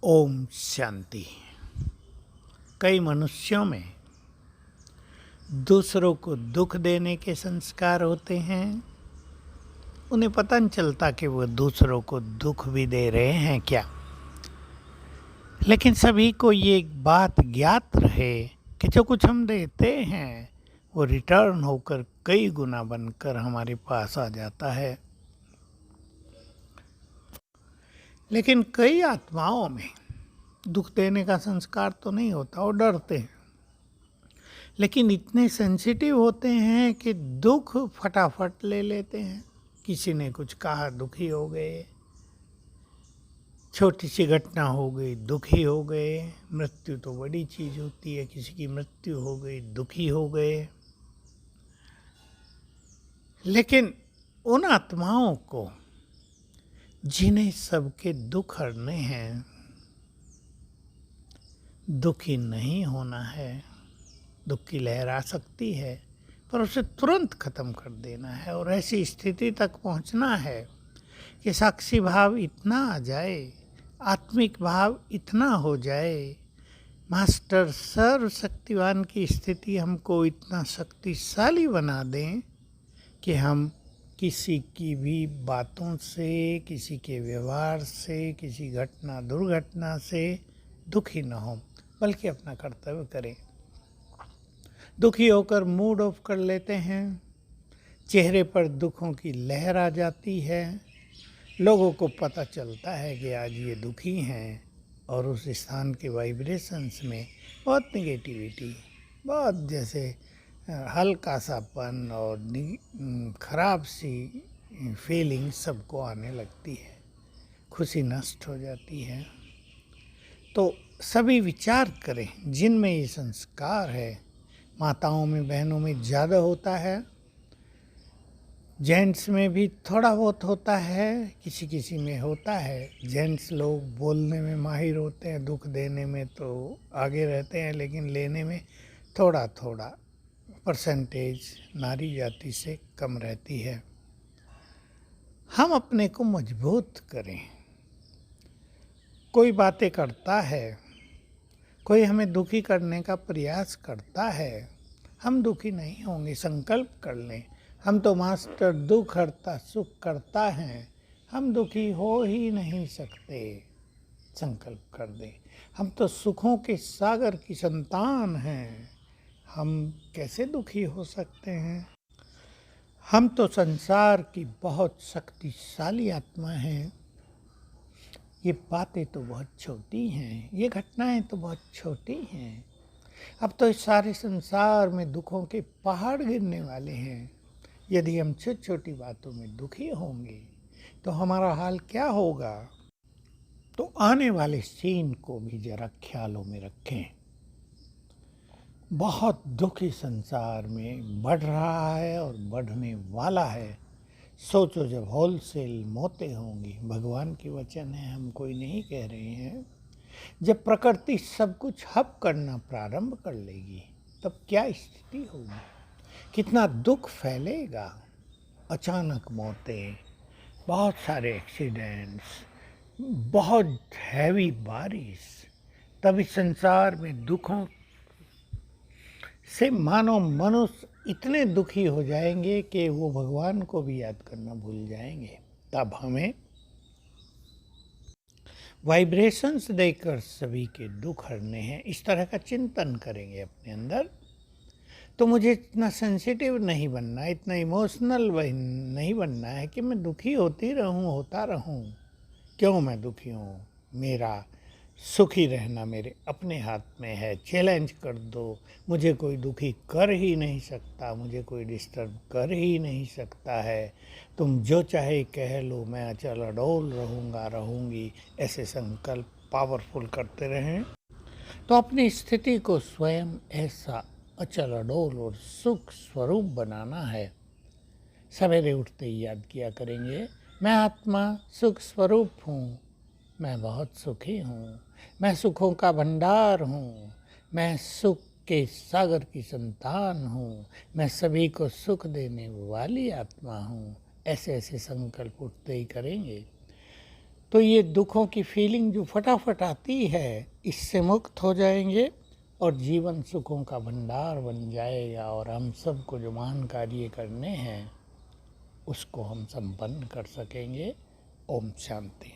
ओम शांति। कई मनुष्यों में दूसरों को दुख देने के संस्कार होते हैं। उन्हें पता नहीं चलता कि वो दूसरों को दुख भी दे रहे हैं क्या। लेकिन सभी को ये एक बात ज्ञात रहे कि जो कुछ हम देते हैं वो रिटर्न होकर कई गुना बनकर हमारे पास आ जाता है। लेकिन कई आत्माओं में दुख देने का संस्कार तो नहीं होता, वो डरते हैं, लेकिन इतने सेंसिटिव होते हैं कि दुख फटाफट ले लेते हैं। किसी ने कुछ कहा, दुखी हो गए। छोटी सी घटना हो गई, दुखी हो गए। मृत्यु तो बड़ी चीज़ होती है, किसी की मृत्यु हो गई, दुखी हो गए। लेकिन उन आत्माओं को जिन्हें सबके दुख हरने हैं, दुखी नहीं होना है। दुख की लहर आ सकती है पर उसे तुरंत खत्म कर देना है और ऐसी स्थिति तक पहुंचना है कि साक्षी भाव इतना आ जाए, आत्मिक भाव इतना हो जाए, मास्टर सर्वशक्तिवान की स्थिति हमको इतना शक्तिशाली बना दें कि हम किसी की भी बातों से, किसी के व्यवहार से, किसी घटना दुर्घटना से दुखी न हो, बल्कि अपना कर्तव्य करें। दुखी होकर मूड ऑफ कर लेते हैं, चेहरे पर दुखों की लहर आ जाती है। लोगों को पता चलता है कि आज ये दुखी हैं और उस स्थान के वाइब्रेशंस में बहुत नेगेटिविटी, बहुत जैसे हल्का सापन और खराब सी फीलिंग सबको आने लगती है, खुशी नष्ट हो जाती है। तो सभी विचार करें, जिनमें ये संस्कार है, माताओं में, बहनों में ज़्यादा होता है, जेंट्स में भी थोड़ा बहुत होता है, किसी किसी में होता है। जेंट्स लोग बोलने में माहिर होते हैं, दुख देने में तो आगे रहते हैं, लेकिन लेने में थोड़ा थोड़ा परसेंटेज नारी जाति से कम रहती है। हम अपने को मजबूत करें। कोई बातें करता है, कोई हमें दुखी करने का प्रयास करता है, हम दुखी नहीं होंगे। संकल्प कर लें, हम तो मास्टर दुख हरता सुख करता हैं, हम दुखी हो ही नहीं सकते। संकल्प कर दें, हम तो सुखों के सागर की संतान हैं, हम कैसे दुखी हो सकते हैं। हम तो संसार की बहुत शक्तिशाली आत्मा हैं। ये बातें तो बहुत छोटी हैं, ये घटनाएं तो बहुत छोटी हैं। अब तो इस सारे संसार में दुखों के पहाड़ गिरने वाले हैं। यदि हम छोटी छोटी बातों में दुखी होंगे तो हमारा हाल क्या होगा। तो आने वाले सीन को भी जरा ख्यालों में रखें। बहुत दुखी संसार में बढ़ रहा है और बढ़ने वाला है। सोचो जब होलसेल मौतें होंगी, भगवान की वचन है, हम कोई नहीं कह रहे हैं। जब प्रकृति सब कुछ हप करना प्रारंभ कर लेगी तब क्या स्थिति होगी, कितना दुख फैलेगा। अचानक मौतें, बहुत सारे एक्सीडेंट्स, बहुत हैवी बारिश, तभी संसार में दुखों से मानो मनुष्य इतने दुखी हो जाएंगे कि वो भगवान को भी याद करना भूल जाएंगे। तब हमें वाइब्रेशंस देकर सभी के दुख हरने हैं। इस तरह का चिंतन करेंगे अपने अंदर तो मुझे इतना सेंसिटिव नहीं बनना, इतना इमोशनल नहीं बनना है कि मैं दुखी होती रहूं, होता रहूं। क्यों मैं दुखी हूं? मेरा सुखी रहना मेरे अपने हाथ में है। चैलेंज कर दो, मुझे कोई दुखी कर ही नहीं सकता, मुझे कोई डिस्टर्ब कर ही नहीं सकता है। तुम जो चाहे कह लो, मैं अचल अडोल रहूँगा, रहूँगी। ऐसे संकल्प पावरफुल करते रहें तो अपनी स्थिति को स्वयं ऐसा अचल अडोल और सुख स्वरूप बनाना है। सवेरे उठते ही याद किया करेंगे, मैं आत्मा सुख स्वरूप हूँ, मैं बहुत सुखी हूँ, मैं सुखों का भंडार हूँ, मैं सुख के सागर की संतान हूँ, मैं सभी को सुख देने वाली आत्मा हूँ। ऐसे ऐसे संकल्प उठते ही करेंगे तो ये दुखों की फीलिंग जो फटाफट आती है, इससे मुक्त हो जाएंगे और जीवन सुखों का भंडार बन जाएगा और हम सबको जो महान कार्य करने हैं उसको हम संपन्न कर सकेंगे। ओम शांति।